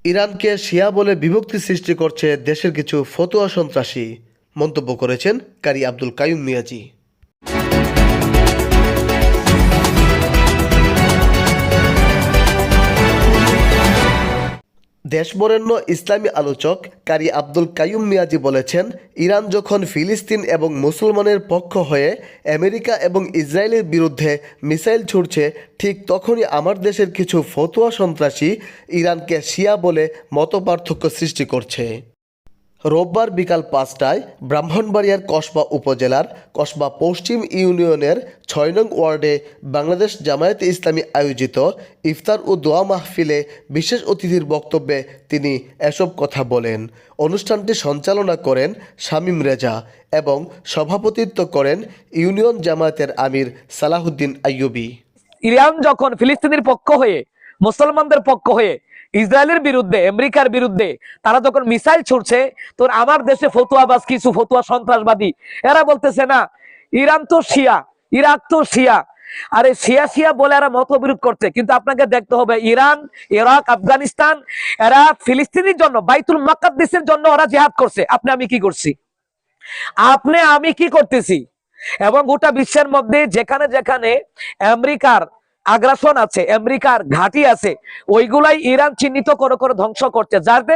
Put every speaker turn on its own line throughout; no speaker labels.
ইরানকে শিয়া বলে বিভক্তি সৃষ্টি করছে দেশের কিছু ফতোয়া সন্ত্রাসী, মন্তব্য করেছেন কারি আব্দুল কাইয়ুম মিয়াজি। দেশবরেণ্য ইসলামী আলোচক কারি আব্দুল কাইয়ুম মিয়াজি বলেছেন, ইরান যখন ফিলিস্তিন এবং মুসলমানের পক্ষ হয়ে আমেরিকা এবং ইসরায়েলের বিরুদ্ধে মিসাইল ছুড়ছে, ঠিক তখনই আমার দেশের কিছু ফতোয়া সন্ত্রাসী ইরানকে শিয়া বলে মতপার্থক্য সৃষ্টি করছে। রোববার বিকাল 5টায় ব্রাহ্মণবাড়িয়ার কসবা উপজেলার কসবা পশ্চিম ইউনিয়নের 6 নং ওয়ার্ডে বাংলাদেশ জামায়াতে ইসলামী আয়োজিত ইফতার ও দোয়া মাহফিলে বিশেষ অতিথির বক্তব্যে তিনি এসব কথা বলেন। অনুষ্ঠানটি সঞ্চালনা করেন শামীম রেজা এবং সভাপতিত্ব করেন ইউনিয়ন জামায়াতের আমির সালাহুদ্দিন আইয়ুবী।
ইরান যখন ফিলিস্তিনের পক্ষ হয়ে, মুসলমানদের পক্ষ হয়ে ইসরায়েলের বিরুদ্ধে, আমেরিকার বিরুদ্ধে তারা যখন মিসাইল ছুড়ছে, তো আমার দেশে ফতুয়াবাজ কিছু ফতুয়া সন্ত্রাসবাদী এরা বলতেছে না ইরান তো শিয়া, ইরাক তো শিয়া, আরে শিয়া শিয়া বলে এরা মতবিরোধ করছে। কিন্তু আপনাকে দেখতে হবে ইরান, ইরাক, আফগানিস্তান এরা ফিলিস্তিনের জন্য, বাইতুল মুকাদ্দাসের জন্য ওরা জিহাদ করছে। আমি কি করছি? আমি কি করতেছি? এবং গোটা বিশ্বের মধ্যে যেখানে যেখানে আমেরিকার আগ্রাসন আছে, আমেরিকার ঘাঁটি আছে, ওইগুলাই ইরান চিহ্নিত করে করে ধ্বংস করছে, যাতে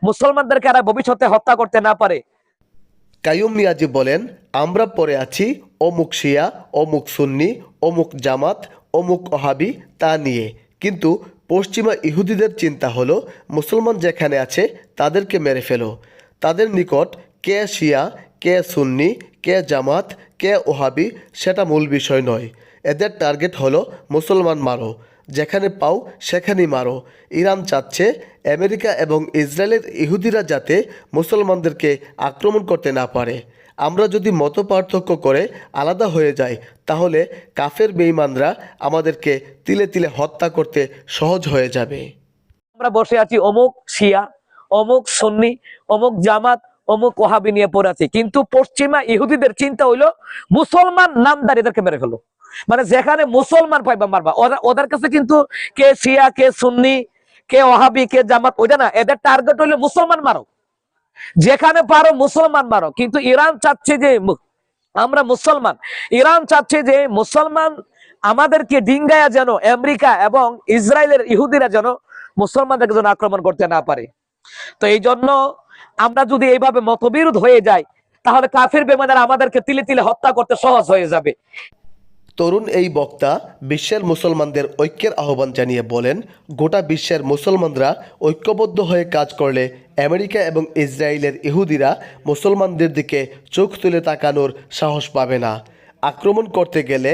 মুসলমানদেরকে এরা ভবিষ্যতে হত্যা করতে না পারে।
কাইয়ুম মিয়াজি বলেন, আমরা পড়ে আছি অমুক শিয়া, অমুক সুন্নি, অমুক জামাত, অমুক ওহাবি তা নিয়ে, কিন্তু পশ্চিমা ইহুদিদের চিন্তা হলো মুসলমান যেখানে আছে তাদেরকে মেরে ফেলো। তাদের নিকট কে শিয়া, কে সুন্নি, কে জামাত, কে ওহাবি সেটা মূল বিষয় নয়। এদের টার্গেট হলো মুসলমান মারো, যেখানে পাও সেখানেই মারো। ইরান চাচ্ছে আমেরিকা এবং ইসরায়েলের ইহুদিরা যাতে মুসলমানদেরকে আক্রমণ করতে না পারে। আমরা যদি মতপার্থক্য করে আলাদা হয়ে যাই, তাহলে কাফের বেঈমানরা আমাদেরকে তিলে তিলে হত্যা করতে সহজ হয়ে যাবে।
আমরা বসে আছি অমুক শিয়া, অমুক সুন্নি, অমুক জামাত, অমুক ওহাবি নিয়ে পড়ে আছি, কিন্তু পশ্চিমা ইহুদিদের চিন্তা হইলো মুসলমান নামদারিদেরকে মেরে ফেলো। মানে যেখানে মুসলমান পাইবা মারবা। ওদের কাছে কিন্তু কে শিয়া, কে সুন্নি, কে ওহাবি, কে জামাত ওইটা না, এদের টার্গেট হইলো মুসলমান মারো, যেখানে পারো মুসলমান মারো। কিন্তু ইরান চাচ্ছে যে আমরা মুসলমান, ইরান চাচ্ছে যে মুসলমান আমাদেরকে ডিঙ্গায়া যেন আমেরিকা এবং ইসরায়েলের ইহুদিরা যেন মুসলমানদেরকে যেন আক্রমণ করতে না পারে। তো এই জন্য আমরা যদি এইভাবে মতবিরোধ হয়ে যাই, তাহলে কাফের বেঈমানরা আমাদেরকে তিলে তিলে হত্যা করতে সহজ হয়ে যাবে।
তরুণ এই বক্তা বিশ্বের মুসলমানদের ঐক্যের আহ্বান জানিয়ে বলেন, গোটা বিশ্বের মুসলমানরা ঐক্যবদ্ধ হয়ে কাজ করলে আমেরিকা এবং ইসরায়েলের ইহুদিরা মুসলমানদের দিকে চোখ তুলে তাকানোর সাহস পাবে না। আক্রমণ করতে গেলে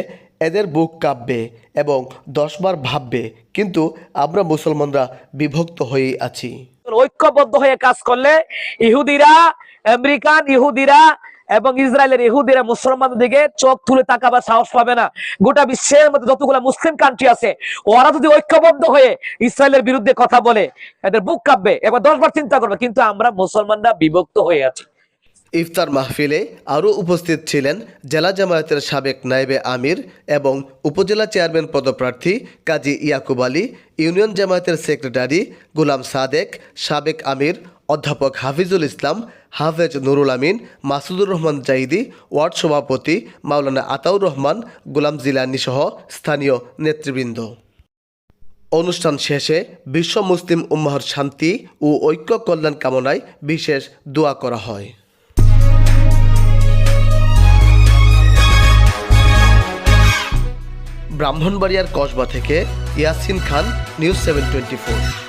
এদের বুক কাঁপবে এবং 10 বার ভাববে, কিন্তু আমরা মুসলমানরা বিভক্ত হয়েই আছি।
ঐক্যবদ্ধ হয়ে কাজ করলে ইহুদিরা, আমেরিকান ইহুদিরা এবং ইসরায়েলের ইহুদিরা মুসলমানদের দিকে চোখ তুলে তাকাবার সাহস পাবে না। গোটা বিশ্বের মধ্যে যতগুলো মুসলিম কান্ট্রি আছে, ওরা যদি ঐক্যবদ্ধ হয়ে ইসরায়েলের বিরুদ্ধে কথা বলে, এদের বুক কাঁপবে, এবার 10 বার চিন্তা করবে। কিন্তু আমরা মুসলমানরা বিভক্ত হয়ে আছি।
ইফতার মাহফিলে আরও উপস্থিত ছিলেন জেলা জামায়াতের সাবেক নায়েবে আমির এবং উপজেলা চেয়ারম্যান পদপ্রার্থী কাজী ইয়াকুব আলী, ইউনিয়ন জামায়াতের সেক্রেটারি গোলাম সাদেক, সাবেক আমির অধ্যাপক হাফিজুল ইসলাম, হাফেজ নুরুল আমিন, মাসুদুর রহমান জাহিদি, ওয়ার্ড সভাপতি মাওলানা আতাউর রহমান, গোলাম জিলানী সহ স্থানীয় নেতৃবৃন্দ। অনুষ্ঠান শেষে বিশ্ব মুসলিম উম্মাহর শান্তি ও ঐক্য কল্যাণ কামনায় বিশেষ দোয়া করা হয়। ব্রাহ্মণবাড়িয়ার কসবা থেকে ইয়াসিন খান, নিউজ 724।